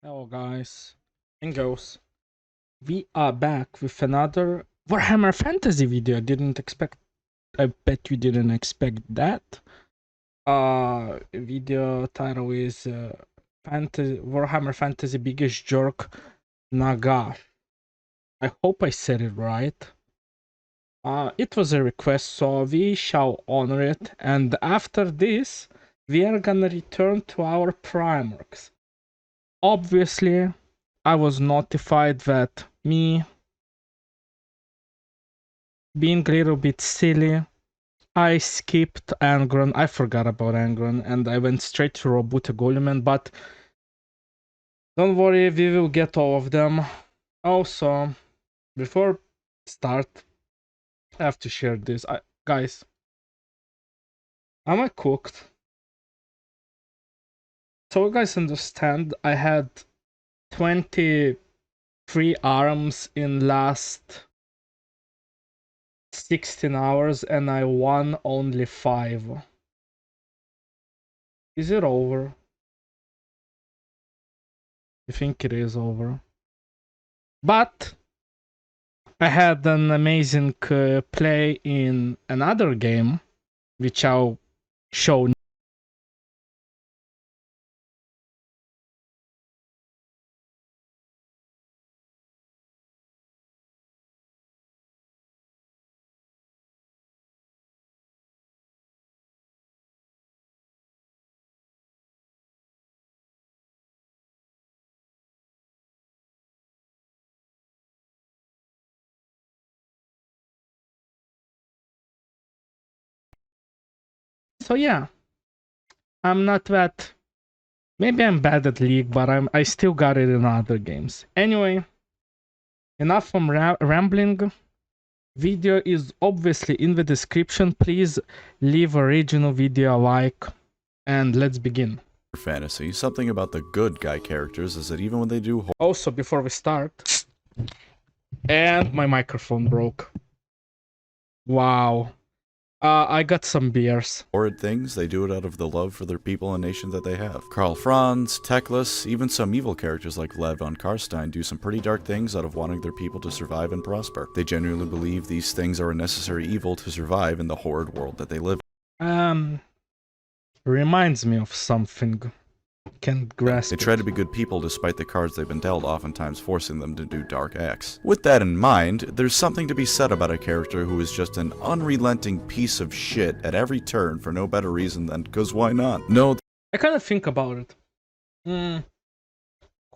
Hello guys and girls, we are back with another Warhammer Fantasy video. I bet you didn't expect that. Video title is Warhammer Fantasy Biggest Jerk Nagash. I hope I said it right. It was a request, so we shall honor it, and after this, we are gonna return to our Primarchs. Obviously, I was notified that me being a little bit silly, I skipped Angron. I forgot about Angron and I went straight to Robuta Goleman, but don't worry, we will get all of them. Also, before start, I have to share this. Guys, am I cooked? So you guys understand, I had 23 arms in last 16 hours and I won only 5. Is it over? I think it is over. But I had an amazing play in another game, which I'll show. So yeah, I'm not that. Maybe I'm bad at League, but I still got it in other games. Anyway, enough from rambling. Video is obviously in the description. Please leave original video a like, and let's begin. Fantasy, something about the good guy characters is that even when they do Also, before we start, and my microphone broke. Wow. I got some beers. horrid things, they do it out of the love for their people and nation that they have. Karl Franz, Teclis, even some evil characters like Vlad von Karstein do some pretty dark things out of wanting their people to survive and prosper. They genuinely believe these things are a necessary evil to survive in the horrid world that they live in. Reminds me of something. Can't grasp They try it. to be good people despite the cards they've been dealt, oftentimes forcing them to do dark acts. With that in mind, there's something to be said about a character who is just an unrelenting piece of shit at every turn for no better reason than 'cause why not? No, I kind of think about it. Who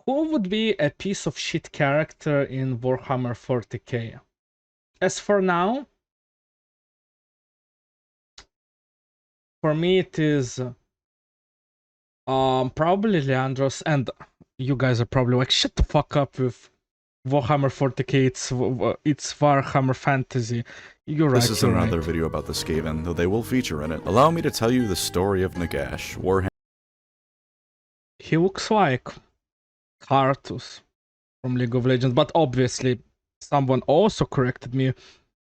would be a piece of shit character in Warhammer 40k? As for now, for me it is probably Leandros, and you guys are probably like, shut the fuck up with Warhammer 40k, it's Warhammer Fantasy. You're right, this isn't another video about the Skaven, though they will feature in it. Allow me to tell you the story of Nagash, Warhammer. He looks like Karthus from League of Legends, but obviously someone also corrected me.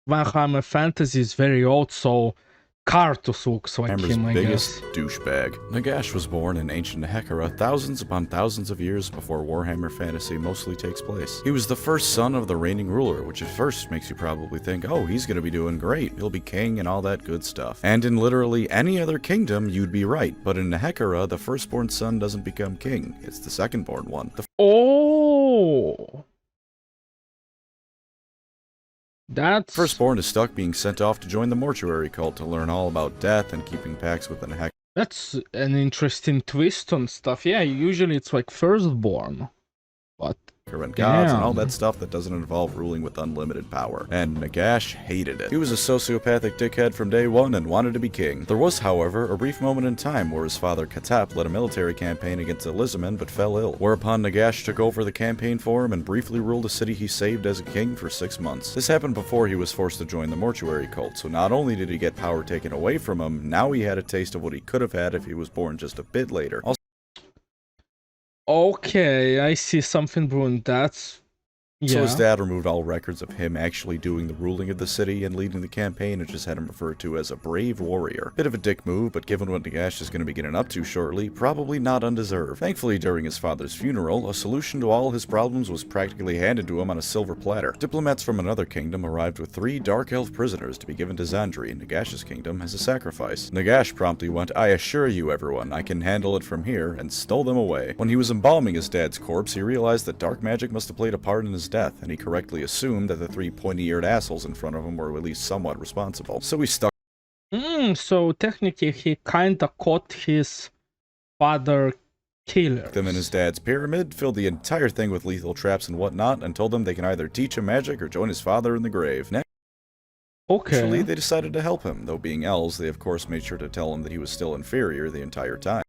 Warhammer Fantasy is very old, so Karthus looks like him, I biggest guess. douchebag. Nagash was born in ancient Nehekara thousands upon thousands of years before Warhammer Fantasy mostly takes place. He was the first son of the reigning ruler, which at first makes you probably think, oh, he's gonna be doing great, he'll be king and all that good stuff. And in literally any other kingdom, you'd be right, but in Nehekara, the firstborn son doesn't become king, it's the secondborn one. Oh! That's... Firstborn is stuck being sent off to join the mortuary cult to learn all about death and keeping pacts with the Nehekara. That's an interesting twist on stuff. Yeah, usually it's like firstborn. But And gods and all that stuff that doesn't involve ruling with unlimited power. And Nagash hated it. He was a sociopathic dickhead from day one and wanted to be king. There was, however, a brief moment in time where his father Katap led a military campaign against Elizabeth but fell ill, whereupon Nagash took over the campaign for him and briefly ruled a city he saved as a king for 6 months. This happened before he was forced to join the mortuary cult, so not only did he get power taken away from him, now he had a taste of what he could have had if he was born just a bit later. Okay, I see something brewing. That's So his Yeah. dad removed all records of him actually doing the ruling of the city and leading the campaign and just had him referred to as a brave warrior. Bit of a dick move, but given what Nagash is going to be getting up to shortly, probably not undeserved. Thankfully, during his father's funeral, a solution to all his problems was practically handed to him on a silver platter. Diplomats from another kingdom arrived with 3 Dark Elf prisoners to be given to Zandri, Nagash's kingdom, as a sacrifice. Nagash promptly went, "I assure you, everyone, I can handle it from here," and stole them away. When he was embalming his dad's corpse, he realized that dark magic must have played a part in his death, and he correctly assumed that the 3 pointy-eared assholes in front of him were at least somewhat responsible. So he stuck So technically he kinda caught his father killers. them in his dad's pyramid, filled the entire thing with lethal traps and whatnot, and told them they can either teach him magic or join his father in the grave. Naturally, Okay. they decided to help him, though being elves, they of course made sure to tell him that he was still inferior the entire time.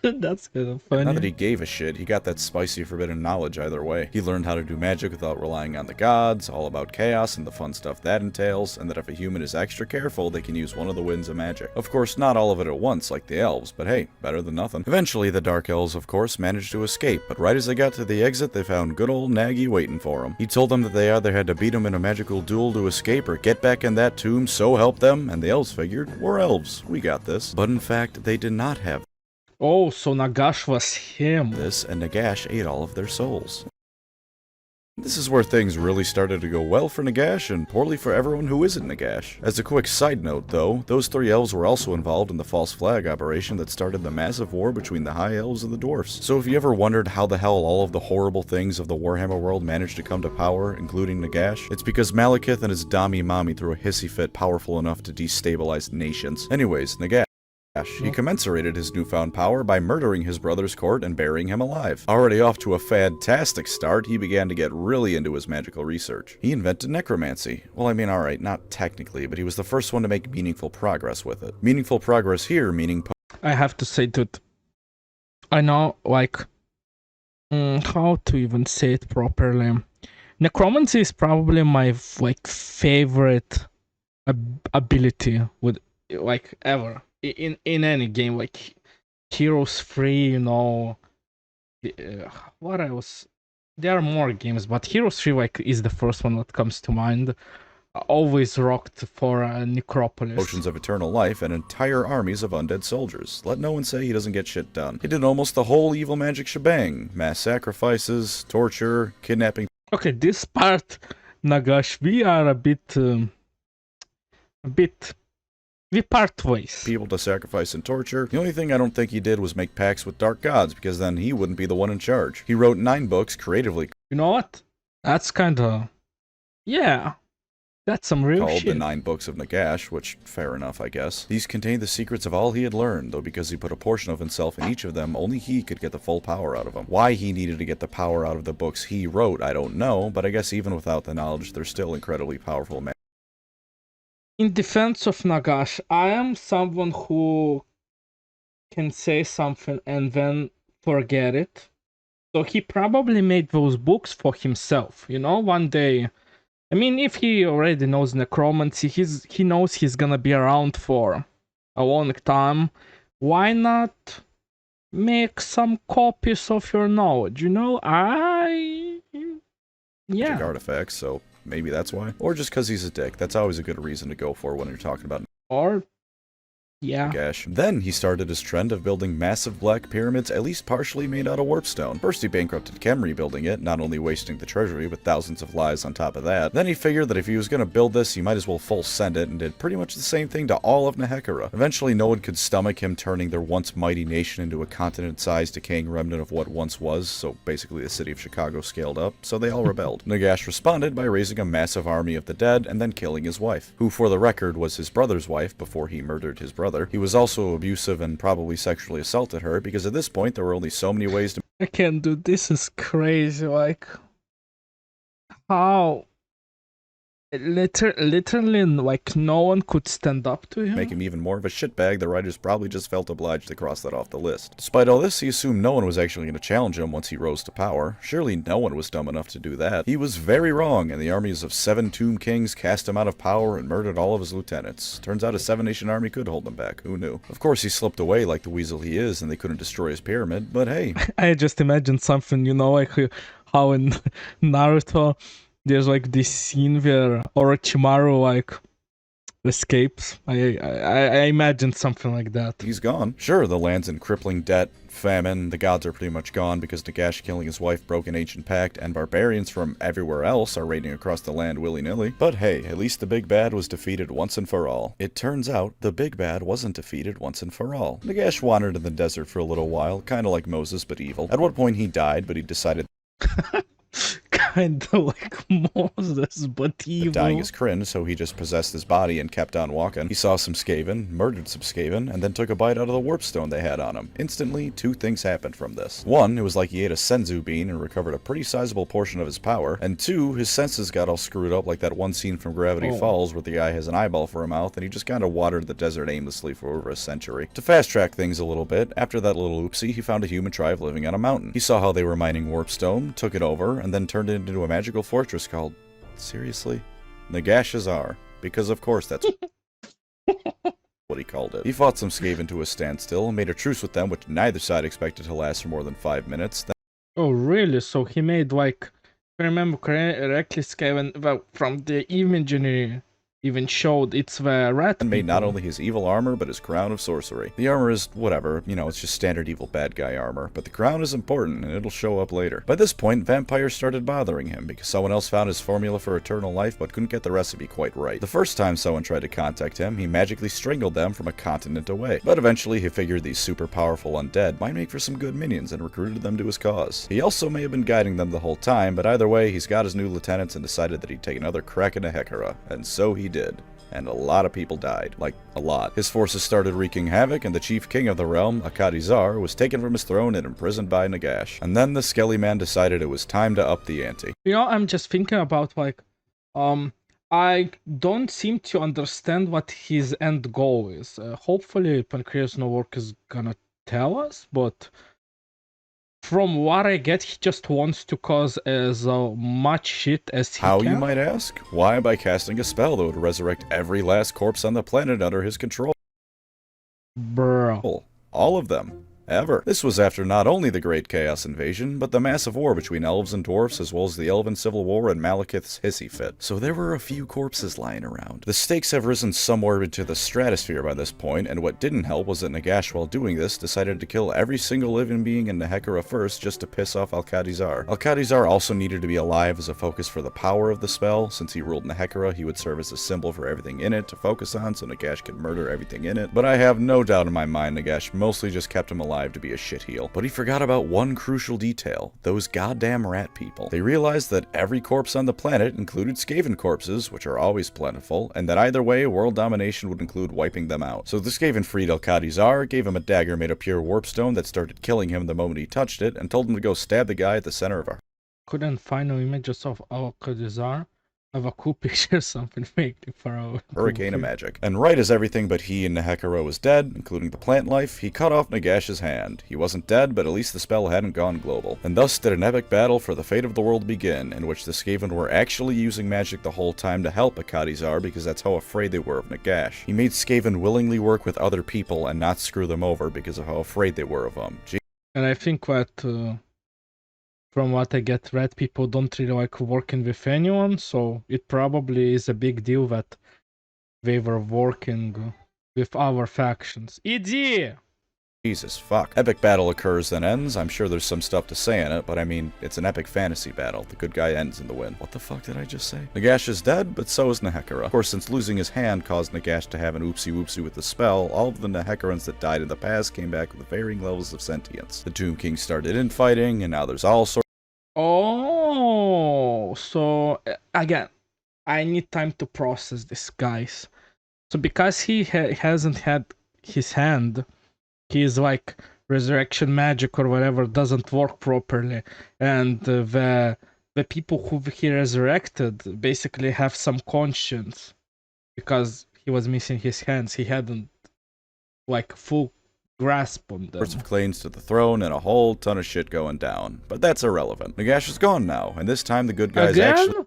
That's kind of funny. Not that he gave a shit, he got that spicy forbidden knowledge either way. He learned how to do magic without relying on the gods, all about chaos and the fun stuff that entails, and that if a human is extra careful, they can use one of the winds of magic. Of course, not all of it at once like the elves, but hey, better than nothing. Eventually, the Dark Elves, of course, managed to escape, but right as they got to the exit, they found good old Nagy waiting for them. He told them that they either had to beat him in a magical duel to escape or get back in that tomb, so help them, and the elves figured, we're elves, we got this. But in fact, they did not have Oh, so Nagash was him. this, and Nagash ate all of their souls. This is where things really started to go well for Nagash and poorly for everyone who isn't Nagash. As a quick side note though, those 3 elves were also involved in the false flag operation that started the massive war between the high elves and the dwarfs. So if you ever wondered how the hell all of the horrible things of the Warhammer world managed to come to power, including Nagash, it's because Malekith and his Dami Mommy threw a hissy fit powerful enough to destabilize nations. Anyways, Nagash. He commensurated his newfound power by murdering his brother's court and burying him alive. Already off to a fantastic start, he began to get really into his magical research. He invented necromancy. Well, I mean, alright, not technically, but he was the first one to make meaningful progress with it. Meaningful progress here meaning I have to say, dude, I know, like, how to even say it properly. Necromancy is probably my, like, favorite ability with, like, ever. In any game, like Heroes 3, you know, what else? There are more games, but Heroes 3 like is the first one that comes to mind. Always rocked for Necropolis. potions of eternal life and entire armies of undead soldiers. Let no one say he doesn't get shit done. He did almost the whole evil magic shebang. Mass sacrifices, torture, kidnapping Okay, this part, Nagash, we are a bit, we part ways. people to sacrifice and torture. The only thing I don't think he did was make pacts with dark gods, because then he wouldn't be the one in charge. He wrote 9 books creatively You know what? That's kind of, yeah, that's some real called shit. the 9 Books of Nagash, which, fair enough, I guess. These contained the secrets of all he had learned, though because he put a portion of himself in each of them, only he could get the full power out of them. Why he needed to get the power out of the books he wrote, I don't know, but I guess even without the knowledge, they're still incredibly powerful In defense of Nagash, I am someone who can say something and then forget it. So he probably made those books for himself, you know, one day. I mean, if he already knows necromancy, he knows he's gonna be around for a long time. Why not make some copies of your knowledge, you know? Yeah. artifacts, so maybe that's why. Or just because he's a dick. That's always a good reason to go for when you're talking about Or, yeah. Nagash. Then he started his trend of building massive black pyramids at least partially made out of warpstone. First he bankrupted Khemri building it, not only wasting the treasury but thousands of lives on top of that. Then he figured that if he was going to build this, he might as well full send it, and did pretty much the same thing to all of Nehekara. Eventually no one could stomach him turning their once mighty nation into a continent-sized decaying remnant of what once was, so basically the city of Chicago scaled up, so they all rebelled. Nagash responded by raising a massive army of the dead and then killing his wife, who for the record was his brother's wife before he murdered his brother. He was also abusive and probably sexually assaulted her, because at this point there were only so many ways to I can't do this. Is crazy. Like, how? Literally, like, no one could stand up to him. make him even more of a shitbag. The writers probably just felt obliged to cross that off the list. Despite all this, he assumed no one was actually going to challenge him once he rose to power. Surely no one was dumb enough to do that. He was very wrong, and the armies of 7 Tomb Kings cast him out of power and murdered all of his lieutenants. Turns out a 7-nation army could hold him back. Who knew? Of course, he slipped away like the weasel he is, and they couldn't destroy his pyramid, but hey. I just imagined something, you know, like how in Naruto there's like this scene where Orochimaru like escapes. I imagined something like that. He's gone. Sure, the land's in crippling debt, famine, the gods are pretty much gone because Nagash killing his wife broke an ancient pact, and barbarians from everywhere else are raiding across the land willy-nilly. But hey, at least the big bad was defeated once and for all. It turns out, the big bad wasn't defeated once and for all. Nagash wandered in the desert for a little while, kinda like Moses, but evil. At one point he died, but he decided Kinda like Moses, but evil. dying is cringe, so he just possessed his body and kept on walking. He saw some Skaven, murdered some Skaven, and then took a bite out of the warp stone they had on him. Instantly, two things happened from this. One, it was like he ate a senzu bean and recovered a pretty sizable portion of his power, and two, his senses got all screwed up like that one scene from Gravity Falls where the guy has an eyeball for a mouth and he just kinda wandered the desert aimlessly for over a century. To fast track things a little bit, after that little oopsie, he found a human tribe living on a mountain. He saw how they were mining warp stone, took it over, and then turned it into a magical fortress called, seriously? Nagashazar. Because of course that's what he called it. He fought some Skaven to a standstill and made a truce with them, which neither side expected to last for more than 5 minutes. Oh really? So he made like, if I remember correctly, Skaven, well, from the imagery even showed it's the rat And made people. not only his evil armor, but his crown of sorcery. The armor is whatever, you know, it's just standard evil bad guy armor, but the crown is important, and it'll show up later. By this point, vampires started bothering him, because someone else found his formula for eternal life, but couldn't get the recipe quite right. The first time someone tried to contact him, he magically strangled them from a continent away. But eventually, he figured these super powerful undead might make for some good minions, and recruited them to his cause. He also may have been guiding them the whole time, but either way, he's got his new lieutenants and decided that he'd take another crack into Hekara, and so he did. And a lot of people died. Like, a lot. His forces started wreaking havoc, and the chief king of the realm, Akadizar, was taken from his throne and imprisoned by Nagash. And then the Skelly Man decided it was time to up the ante. You know, I'm just thinking about like, I don't seem to understand what his end goal is. Hopefully, Pancreas No Work is gonna tell us, but from what I get, he just wants to cause as much shit as he How, can. you might ask? Why, by casting a spell that would resurrect every last corpse on the planet under his control. Bro. All of them. Ever. This was after not only the Great Chaos Invasion, but the massive war between elves and dwarfs, as well as the Elven Civil War and Malekith's Hissy Fit. So there were a few corpses lying around. The stakes have risen somewhere into the stratosphere by this point, and what didn't help was that Nagash, while doing this, decided to kill every single living being in Nehekara first just to piss off Alkadizar. Alkadizar also needed to be alive as a focus for the power of the spell. Since he ruled Nehekara, he would serve as a symbol for everything in it to focus on, so Nagash could murder everything in it. But I have no doubt in my mind Nagash mostly just kept him alive to be a shitheel. But he forgot about one crucial detail: those goddamn rat people. They realized that every corpse on the planet included Skaven corpses, which are always plentiful, and that either way, world domination would include wiping them out. So the Skaven freed Alkadizar, gave him a dagger made of pure warpstone that started killing him the moment he touched it, and told him to go stab the guy at the center of a Couldn't find no images of Alcadizar. I have a cool picture, something fake for a hurricane of magic. And right as everything but he and Nehekara was dead, including the plant life, he cut off Nagash's hand. He wasn't dead, but at least the spell hadn't gone global. And thus did an epic battle for the fate of the world begin, in which the Skaven were actually using magic the whole time to help Akadizar, because that's how afraid they were of Nagash. He made Skaven willingly work with other people and not screw them over because of how afraid they were of him. And I think that, from what I get, red people don't really like working with anyone, so it probably is a big deal that they were working with our factions. ED! Jesus fuck. Epic battle occurs then ends. I'm sure there's some stuff to say in it, but I mean, it's an epic fantasy battle. The good guy ends in the win. What the fuck did I just say? Nagash is dead, but so is Nehekara. Of course, since losing his hand caused Nagash to have an oopsie whoopsie with the spell, all of the Nehekarans that died in the past came back with varying levels of sentience. The Tomb King started infighting, and now there's all sorts. Oh, so again, I need time to process this, guys. So because he hasn't had his hand, his like resurrection magic or whatever doesn't work properly, and the people who he resurrected basically have some conscience because he was missing his hands. He hadn't like full grasp on them. Sorts of claims to the throne and a whole ton of shit going down. But that's irrelevant. Nagash is gone now, and this time the good guys actually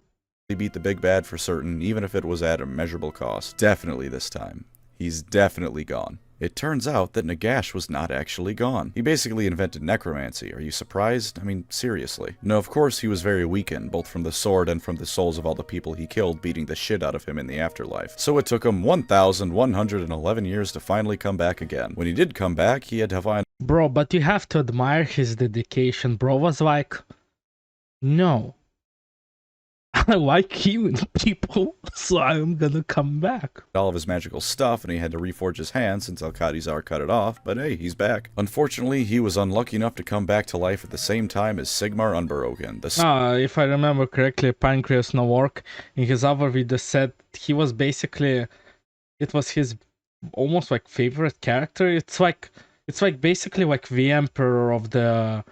beat the big bad for certain, even if it was at a measurable cost. Definitely this time. He's definitely gone. It turns out that Nagash was not actually gone. He basically invented necromancy. Are you surprised? I mean, seriously. No, of course he was very weakened, both from the sword and from the souls of all the people he killed beating the shit out of him in the afterlife. So it took him 1,111 years to finally come back again. When he did come back, he had to find... Bro, but you have to admire his dedication. Bro was like, no. I like killing people, so I'm gonna come back. all of his magical stuff, and he had to reforge his hand since Alcatizar cut it off, but hey, he's back. Unfortunately, he was unlucky enough to come back to life at the same time as Sigmar Unbroken. If I remember correctly, Pancreas Novork in his other video said he was basically, it was his almost like favorite character. It's like basically like the emperor of the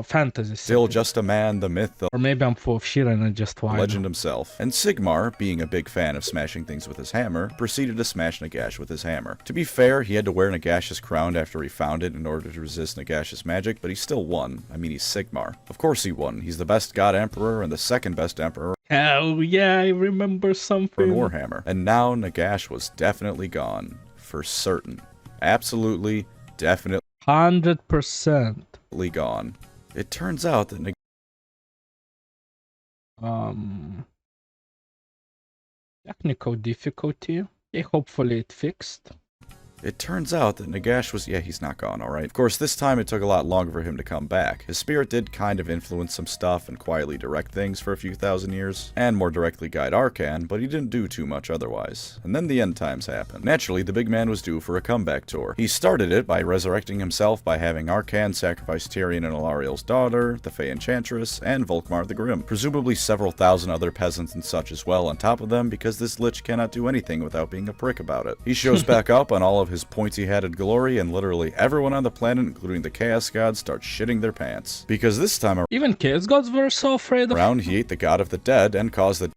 fantasy. Still just a man, the myth, the or maybe I'm full of shit and I just lied. legend himself. And Sigmar, being a big fan of smashing things with his hammer, proceeded to smash Nagash with his hammer. To be fair, he had to wear Nagash's crown after he found it in order to resist Nagash's magic, but he still won. I mean, he's Sigmar. Of course he won. He's the best god emperor and the second best emperor. Hell yeah, I remember something. In Warhammer. And now Nagash was definitely gone. For certain. Absolutely, definitely 100%. gone. It turns out that Technical difficulty. Okay, hopefully it fixed. It turns out that Nagash was... yeah, he's not gone, alright? Of course, this time it took a lot longer for him to come back. His spirit did kind of influence some stuff and quietly direct things for a few thousand years, and more directly guide Arcan, but he didn't do too much otherwise. And then the end times happened. Naturally, the big man was due for a comeback tour. He started it by resurrecting himself by having Arcan sacrifice Tyrion and Alariel's daughter, the Fey Enchantress, and Volkmar the Grim. Presumably several thousand other peasants and such as well on top of them, because this lich cannot do anything without being a prick about it. He shows back up on all of his pointy-hatted glory, and literally everyone on the planet, including the Chaos Gods, starts shitting their pants. Because this time even Chaos Gods were so afraid of around, he ate the god of the dead and caused the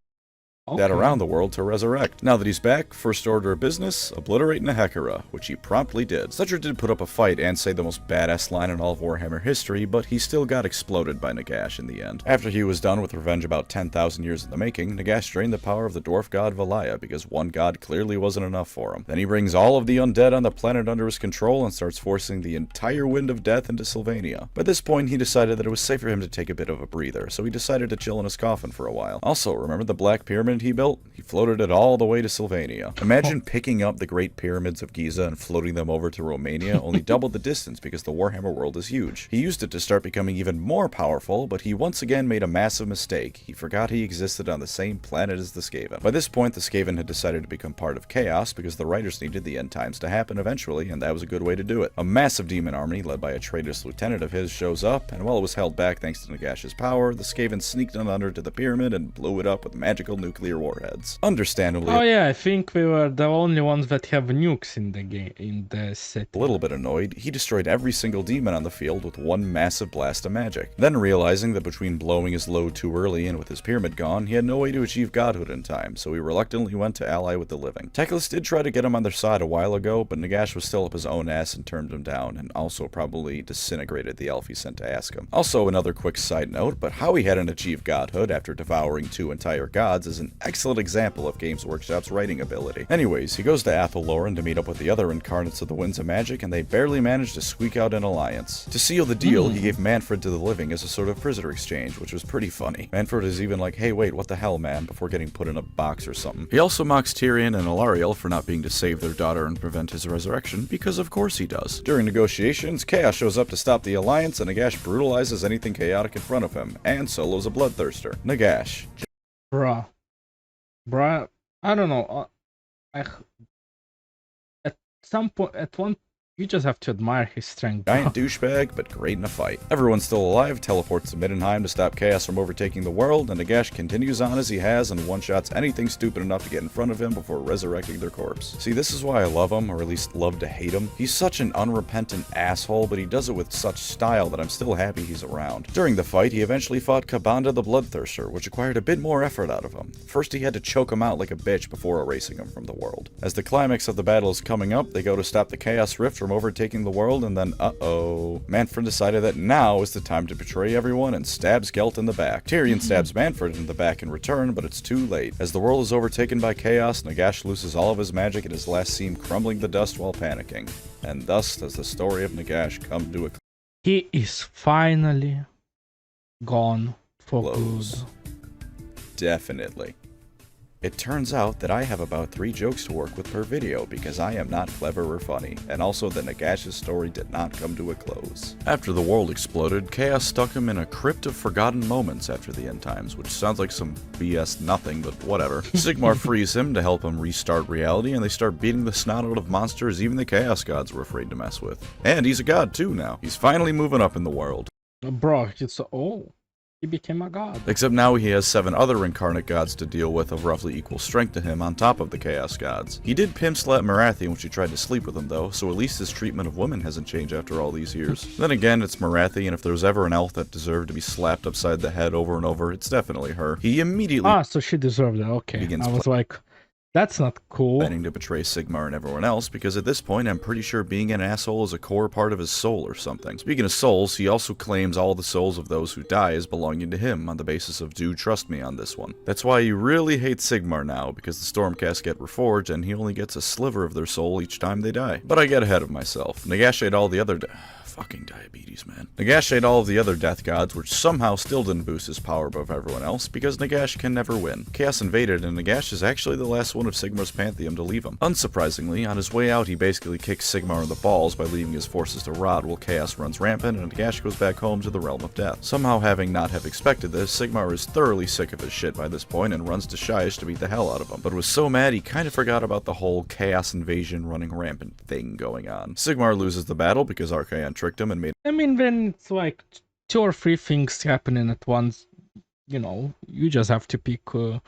dead around the world to resurrect. Now that he's back, first order of business, obliterate Nehekara, which he promptly did. Sledger did put up a fight and say the most badass line in all of Warhammer history, but he still got exploded by Nagash in the end. After he was done with revenge about 10,000 years in the making, Nagash drained the power of the dwarf god Valaya because one god clearly wasn't enough for him. Then he brings all of the undead on the planet under his control and starts forcing the entire wind of death into Sylvania. By this point, he decided that it was safe for him to take a bit of a breather, so he decided to chill in his coffin for a while. Also, remember the Black Pyramid he built? He floated it all the way to Sylvania. Imagine picking up the Great Pyramids of Giza and floating them over to Romania, only double the distance because the Warhammer world is huge. He used it to start becoming even more powerful, but he once again made a massive mistake. He forgot he existed on the same planet as the Skaven. By this point, the Skaven had decided to become part of Chaos because the writers needed the end times to happen eventually, and that was a good way to do it. A massive demon army led by a traitorous lieutenant of his shows up, and while it was held back thanks to Nagash's power, the Skaven sneaked on under to the pyramid and blew it up with magical nuclear warheads. Understandably, oh yeah, I think we were the only ones that have nukes in the game, in the set. A little bit annoyed, he destroyed every single demon on the field with one massive blast of magic. Then realizing that between blowing his load too early and with his pyramid gone, he had no way to achieve godhood in time, so he reluctantly went to ally with the living. Teclis did try to get him on their side a while ago, but Nagash was still up his own ass and turned him down, and also probably disintegrated the elf he sent to ask him. Also, another quick side note, but how he hadn't achieved godhood after devouring 2 entire gods is an excellent example of Games Workshop's writing ability. Anyways, he goes to Athel-Loren to meet up with the other incarnates of the Winds of Magic, and they barely manage to squeak out an alliance. To seal the deal, he gave Manfred to the living as a sort of prisoner exchange, which was pretty funny. Manfred is even like, hey wait, what the hell man, before getting put in a box or something. He also mocks Tyrion and Alariel for not being to save their daughter and prevent his resurrection, because of course he does. During negotiations, Chaos shows up to stop the alliance, and Nagash brutalizes anything chaotic in front of him, and solos a bloodthirster. Nagash. Bruh, I don't know. At some point, you just have to admire his strength. Giant douchebag, but great in a fight. Everyone's still alive, teleports to Middenheim to stop Chaos from overtaking the world, and Nagash continues on as he has and one-shots anything stupid enough to get in front of him before resurrecting their corpse. See, this is why I love him, or at least love to hate him. He's such an unrepentant asshole, but he does it with such style that I'm still happy he's around. During the fight, he eventually fought Kabanda the Bloodthirster, which required a bit more effort out of him. First, he had to choke him out like a bitch before erasing him from the world. As the climax of the battle is coming up, they go to stop the Chaos Rift from from overtaking the world, and then Manfred decided that now is the time to betray everyone and stabs Gelt in the back. Tyrion stabs Manfred in the back in return, but it's too late. As the world is overtaken by chaos, Nagash loses all of his magic and is last seen crumbling the dust while panicking. And thus does the story of Nagash come to a He is finally gone for good. Definitely. It turns out that I have about 3 jokes to work with per video because I am not clever or funny, and also that Nagash's story did not come to a close. After the world exploded, Chaos stuck him in a crypt of forgotten moments after the end times, which sounds like some BS nothing, but whatever. Sigmar frees him to help him restart reality, and they start beating the snot out of monsters even the Chaos Gods were afraid to mess with. And he's a god too now. He's finally moving up in the world. Bro, he became a god. Except now he has 7 other incarnate gods to deal with of roughly equal strength to him on top of the Chaos Gods. He did pimp slap Marathi when she tried to sleep with him though, so at least his treatment of women hasn't changed after all these years. Then again, it's Marathi, and if there's ever an elf that deserved to be slapped upside the head over and over, it's definitely her. He immediately so she deserved it, okay. I was like, that's not cool. Planning to betray Sigmar and everyone else, because at this point I'm pretty sure being an asshole is a core part of his soul or something. Speaking of souls, he also claims all the souls of those who die as belonging to him on the basis of "do trust me on this one." That's why he really hates Sigmar now, because the Stormcast get reforged and he only gets a sliver of their soul each time they die. But I get ahead of myself. Nagash ate all the other fucking diabetes, man. Nagash ate all of the other death gods, which somehow still didn't boost his power above everyone else, because Nagash can never win. Chaos invaded, and Nagash is actually the last one of Sigmar's pantheon to leave him. Unsurprisingly, on his way out, he basically kicks Sigmar in the balls by leaving his forces to rot while Chaos runs rampant, and Nagash goes back home to the realm of death. Somehow, having not have expected this, Sigmar is thoroughly sick of his shit by this point and runs to Shyish to beat the hell out of him, but was so mad he kind of forgot about the whole Chaos invasion running rampant thing going on. Sigmar loses the battle because Archaon tricked him and made when it's like 2 or 3 things happening at once, you just have to pick the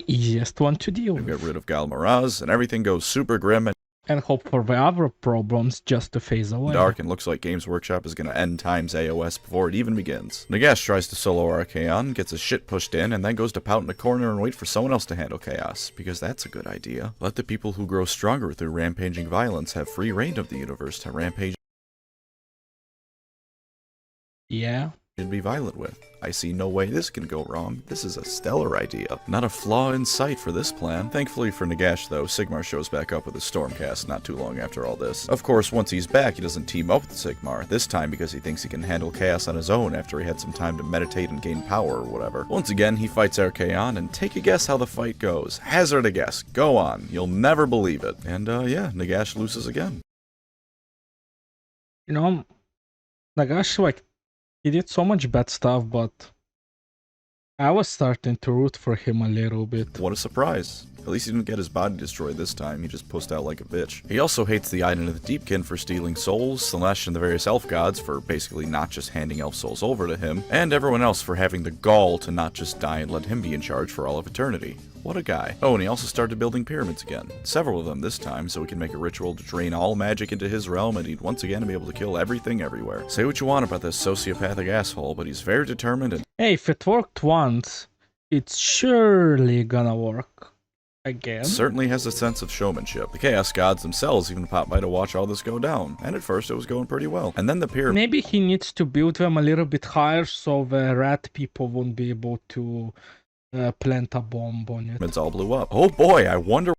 easiest one to deal with. Get rid of Gal Maraz, and everything goes super grim and hope for the other problems just to phase away. Dark, and looks like Games Workshop is going to end Time's AOS before it even begins. Nagash tries to solo Archaon, gets his shit pushed in, and then goes to pout in a corner and wait for someone else to handle chaos, because that's a good idea. Let the people who grow stronger through rampaging violence have free reign of the universe to rampage and be violent with. I see no way this can go wrong. This is a stellar idea. Not a flaw in sight for this plan. Thankfully for Nagash though, Sigmar shows back up with his Stormcast not too long after all this. Of course, once he's back, he doesn't team up with Sigmar, this time because he thinks he can handle chaos on his own after he had some time to meditate and gain power or whatever. Once again, he fights Archaon, and take a guess how the fight goes. Hazard a guess. Go on. You'll never believe it. And yeah, Nagash loses again. Nagash, he did so much bad stuff, but I was starting to root for him a little bit. What a surprise. At least he didn't get his body destroyed this time, he just pussed out like a bitch. He also hates the Iden of the Deepkin for stealing souls, Slanesh and the various elf gods for basically not just handing elf souls over to him, and everyone else for having the gall to not just die and let him be in charge for all of eternity. What a guy. Oh, and he also started building pyramids again. Several of them this time, so he can make a ritual to drain all magic into his realm, and he'd once again be able to kill everything everywhere. Say what you want about this sociopathic asshole, but he's very determined and— Hey, if it worked once, it's surely gonna work again. Certainly has a sense of showmanship. The Chaos Gods themselves even popped by to watch all this go down, and at first it was going pretty well. And then the pyramid— Maybe he needs to build them a little bit higher so the rat people won't be able to plant a bomb on it. It's all blew up. Oh boy, I wonder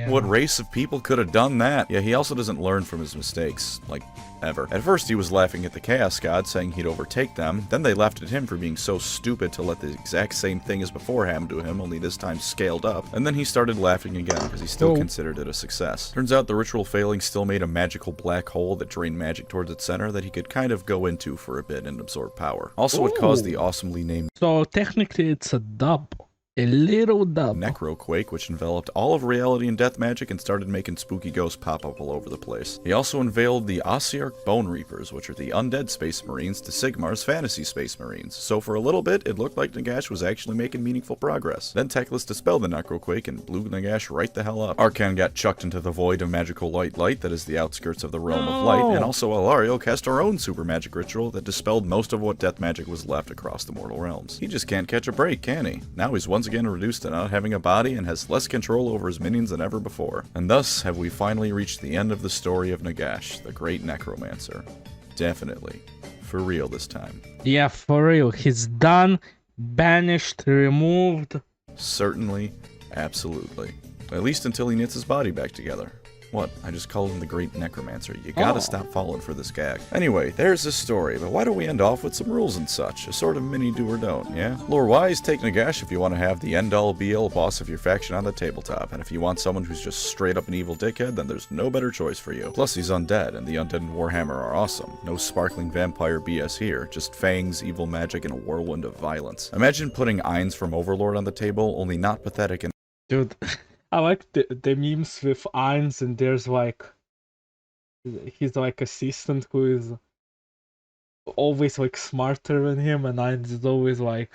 what race of people could have done that. Yeah, he also doesn't learn from his mistakes, like, ever. At first he was laughing at the Chaos Gods, saying he'd overtake them, then they laughed at him for being so stupid to let the exact same thing as before happen to him, only this time scaled up, and then he started laughing again, because he still considered it a success. Turns out the ritual failing still made a magical black hole that drained magic towards its center that he could kind of go into for a bit and absorb power. Also, it caused the awesomely named— So technically it's a dub. A little dub. Necroquake, which enveloped all of reality and death magic and started making spooky ghosts pop up all over the place. He also unveiled the Ossiarch Bone Reapers, which are the undead Space Marines to Sigmar's fantasy Space Marines. So for a little bit, it looked like Nagash was actually making meaningful progress. Then Teclis dispelled the Necroquake and blew Nagash right the hell up. Archaon got chucked into the void of magical light that is the outskirts of the realm of light, and also Alario cast her own super magic ritual that dispelled most of what death magic was left across the mortal realms. He just can't catch a break, can he? Now he's one once again reduced to not having a body and has less control over his minions than ever before. And thus have we finally reached the end of the story of Nagash, the great necromancer. Definitely. For real this time. Yeah, for real. He's done, banished, removed. Certainly, absolutely. At least until he knits his body back together. What? I just called him the Great Necromancer. You gotta stop falling for this gag. Anyway, there's this story, but why don't we end off with some rules and such? A sort of mini do or don't, yeah? Lore-wise, take Nagash if you want to have the end-all be-all boss of your faction on the tabletop, and if you want someone who's just straight up an evil dickhead, then there's no better choice for you. Plus, he's undead, and the undead in Warhammer are awesome. No sparkling vampire BS here, just fangs, evil magic, and a whirlwind of violence. Imagine putting Ainz from Overlord on the table, only not pathetic and— Dude, I like the memes with Ainz, and there's like his like assistant who is always like smarter than him, and Ainz is always like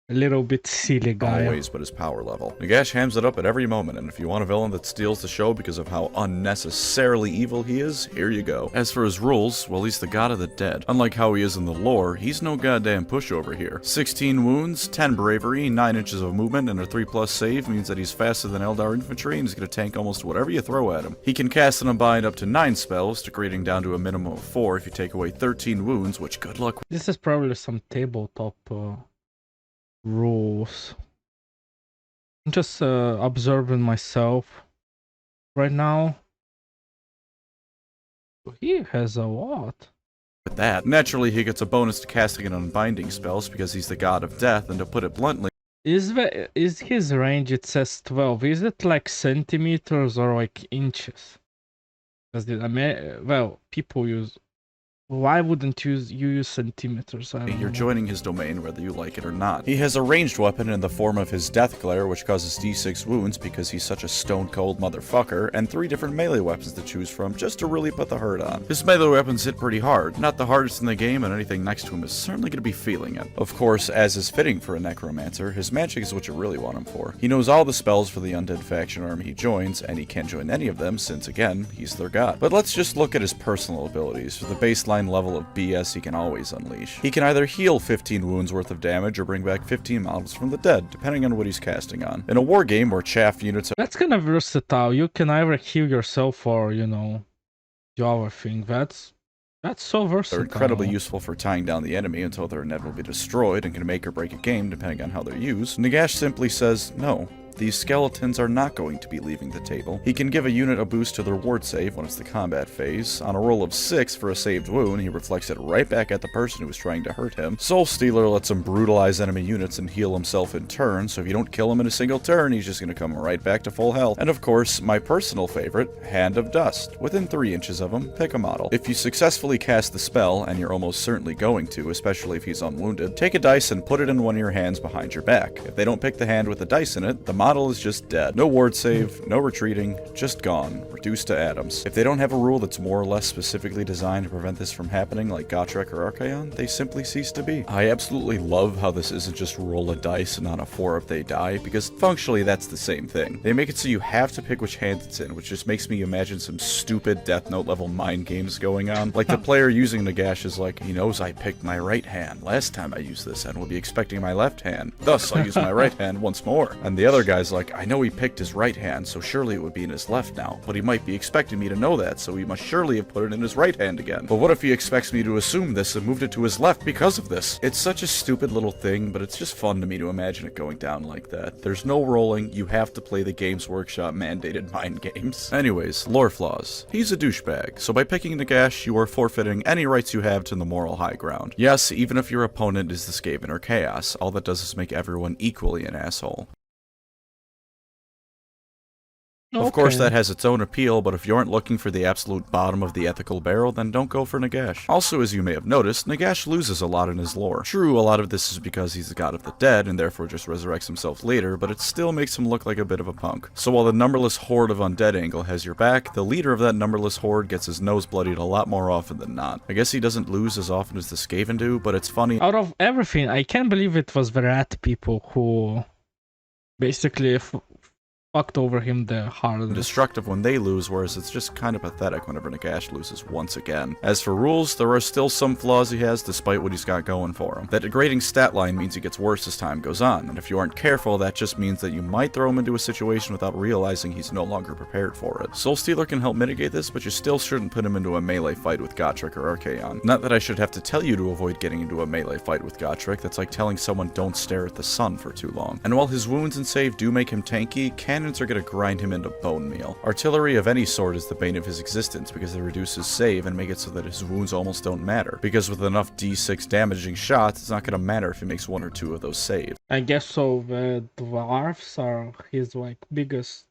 a little bit silly guy. always but his power level. Nagash hams it up at every moment, and if you want a villain that steals the show because of how unnecessarily evil he is, here you go. As for his rules, well, he's the god of the dead. Unlike how he is in the lore, he's no goddamn pushover here. 16 wounds, 10 bravery, 9 inches of movement, and a 3+ save means that he's faster than Eldar infantry and he's gonna tank almost whatever you throw at him. He can cast and unbind up to 9 spells, degrading down to a minimum of 4 if you take away 13 wounds, which good luck. This is probably some tabletop rules. I'm just observing myself right now. He has a lot. With that, naturally he gets a bonus to casting and unbinding spells because he's the god of death, and to put it bluntly, Is his range? It says 12. Is it like centimeters or like inches? Because well, people use. Why wouldn't you use centimeters? I don't you're know. joining his domain whether you like it or not. He has a ranged weapon in the form of his Death Glare, which causes d6 wounds because he's such a stone-cold motherfucker, and 3 different melee weapons to choose from just to really put the hurt on. His melee weapons hit pretty hard, not the hardest in the game, and anything next to him is certainly going to be feeling it. Of course, as is fitting for a necromancer, his magic is what you really want him for. He knows all the spells for the undead faction army he joins, and he can't join any of them since, again, he's their god. But let's just look at his personal abilities. For the baseline level of BS he can always unleash. He can either heal 15 wounds worth of damage or bring back 15 models from the dead, depending on what he's casting on. In a war game where chaff units That's kind of versatile. You can either heal yourself or, you know, do other thing. That's so versatile. are incredibly useful for tying down the enemy until they're inevitably destroyed and can make or break a game depending on how they're used, Nagash simply says no. These skeletons are not going to be leaving the table. He can give a unit a boost to their ward save when it's the combat phase. On a roll of 6 for a saved wound, he reflects it right back at the person who was trying to hurt him. Soul Stealer lets him brutalize enemy units and heal himself in turn, so if you don't kill him in a single turn, he's just going to come right back to full health. And of course, my personal favorite, Hand of Dust. Within 3 inches of him, pick a model. If you successfully cast the spell, and you're almost certainly going to, especially if he's unwounded, take a dice and put it in one of your hands behind your back. If they don't pick the hand with the dice in it, the model is just dead. No ward save, no retreating, just gone, reduced to atoms. If they don't have a rule that's more or less specifically designed to prevent this from happening, like Gotrek or Archaon, they simply cease to be. I absolutely love how this isn't just roll a dice and on a 4 if they die, because functionally that's the same thing. They make it so you have to pick which hand it's in, which just makes me imagine some stupid Death Note level mind games going on. Like the player using Nagash is like, he knows I picked my right hand last time I used this and will be expecting my left hand, thus I'll use my right hand once more. And the other guy's like, I know he picked his right hand, so surely it would be in his left now, but he might be expecting me to know that, so he must surely have put it in his right hand again. But what if he expects me to assume this and moved it to his left because of this? It's such a stupid little thing, but it's just fun to me to imagine it going down like that. There's no rolling, you have to play the Games Workshop mandated mind games. Anyways, lore flaws. He's a douchebag, so by picking Nagash, you are forfeiting any rights you have to the moral high ground. Yes, even if your opponent is the Skaven or Chaos, all that does is make everyone equally an asshole. Of course, that has its own appeal, but if you aren't looking for the absolute bottom of the ethical barrel, then don't go for Nagash. Also, as you may have noticed, Nagash loses a lot in his lore. True, a lot of this is because he's the god of the dead, and therefore just resurrects himself later, but it still makes him look like a bit of a punk. So while the numberless horde of undead angle has your back, the leader of that numberless horde gets his nose bloodied a lot more often than not. I guess he doesn't lose as often as the Skaven do, but it's funny. Out of everything, I can't believe it was the rat people who basically fucked over him the hardest. Destructive when they lose, whereas it's just kind of pathetic whenever Nagash loses once again. As for rules, there are still some flaws he has despite what he's got going for him. That degrading stat line means he gets worse as time goes on, and if you aren't careful, that just means that you might throw him into a situation without realizing he's no longer prepared for it. Soulstealer can help mitigate this, but you still shouldn't put him into a melee fight with Gotrek or Archaon. Not that I should have to tell you to avoid getting into a melee fight with Gotrek, that's like telling someone don't stare at the sun for too long. And while his wounds and save do make him tanky, cannons are gonna grind him into bone meal. Artillery of any sort is the bane of his existence because they reduce his save and make it so that his wounds almost don't matter. Because with enough d6 damaging shots, it's not gonna matter if he makes 1 or 2 of those saves. I guess so. The dwarves are his like biggest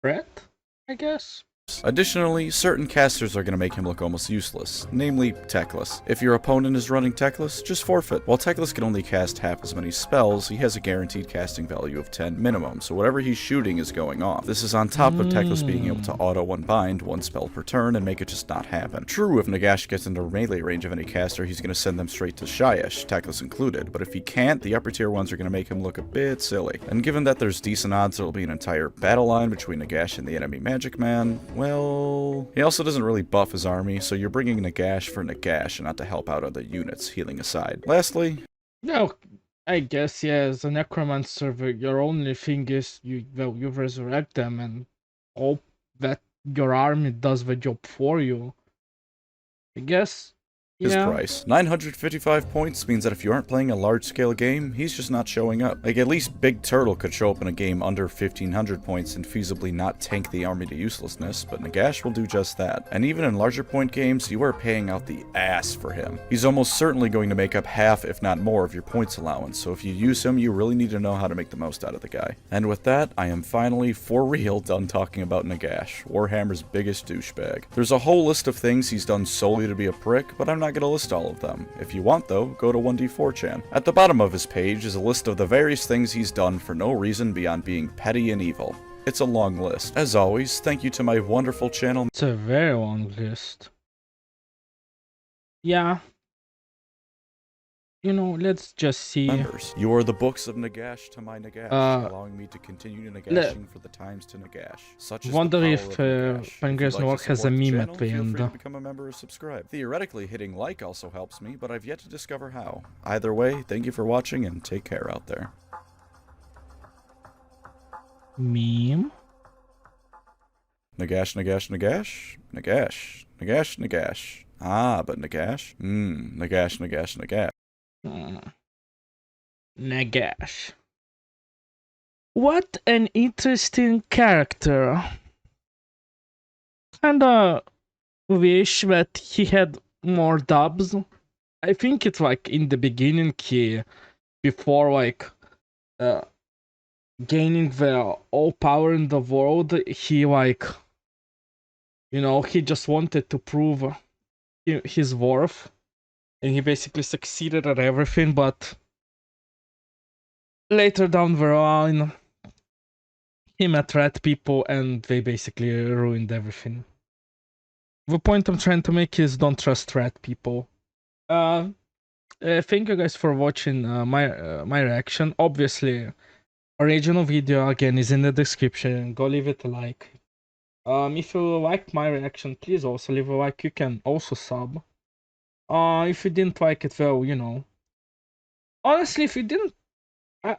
threat, I guess. Additionally, certain casters are going to make him look almost useless, namely Techless. If your opponent is running Techless, just forfeit. While Techless can only cast half as many spells, he has a guaranteed casting value of 10 minimum, so whatever he's shooting is going off. This is on top of Techless being able to auto-unbind 1 spell per turn and make it just not happen. True, if Nagash gets into melee range of any caster, he's going to send them straight to Shyish, Techless included, but if he can't, the upper tier ones are going to make him look a bit silly. And given that there's decent odds there'll be an entire battle line between Nagash and the enemy Magic Man, well, he also doesn't really buff his army, so you're bringing Nagash for Nagash and not to help out other units, healing aside. Lastly, no, I guess yeah. As a necromancer, your only thing is you resurrect them and hope that your army does the job for you. I guess. his price. 955 points means that if you aren't playing a large-scale game, he's just not showing up. Like, at least Big Turtle could show up in a game under 1500 points and feasibly not tank the army to uselessness, but Nagash will do just that. And even in larger point games, you are paying out the ass for him. He's almost certainly going to make up half, if not more, of your points allowance, so if you use him, you really need to know how to make the most out of the guy. And with that, I am finally, for real, done talking about Nagash, Warhammer's biggest douchebag. There's a whole list of things he's done solely to be a prick, but I'm not gonna list all of them. If you want though, go to 1d4chan. At the bottom of his page is a list of the various things he's done for no reason beyond being petty and evil. It's a long list. As always, thank you to my wonderful channel. It's a very long list. Yeah. You know, let's just see. Members. You are the books of Nagash to my Nagash, allowing me to continue Nagashing for the times to Nagash. Such is wonder the if Penguin's Work has a meme at the end. Feel free to become a member or subscribe. Theoretically, hitting like also helps me, but I've yet to discover how. Either way, thank you for watching and take care out there. Meme? Nagash, Nagash, Nagash? Nagash. Nagash, Nagash. Ah, but Nagash? Nagash, Nagash, Nagash. Nagash. What an interesting character. Kinda wish that he had more dubs. I think it's like in the beginning before like gaining the all power in the world, he like, you know, he just wanted to prove his worth. And he basically succeeded at everything, but later down the line, he met rat people and they basically ruined everything. The point I'm trying to make is don't trust rat people. Thank you guys for watching my reaction. Obviously, original video again is in the description. Go leave it a like. If you liked my reaction, please also leave a like. You can also sub. If you didn't like it, well, you know. Honestly, if you didn't, I'd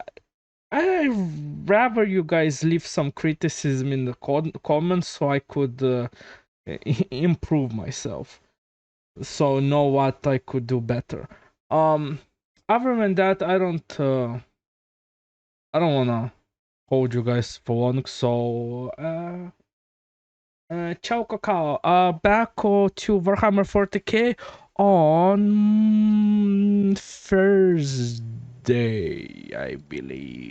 rather you guys leave some criticism in the comments so I could improve myself. So know what I could do better. Other than that, I don't wanna hold you guys for long. So ciao cacao. Back to Warhammer 40k on Thursday, I believe.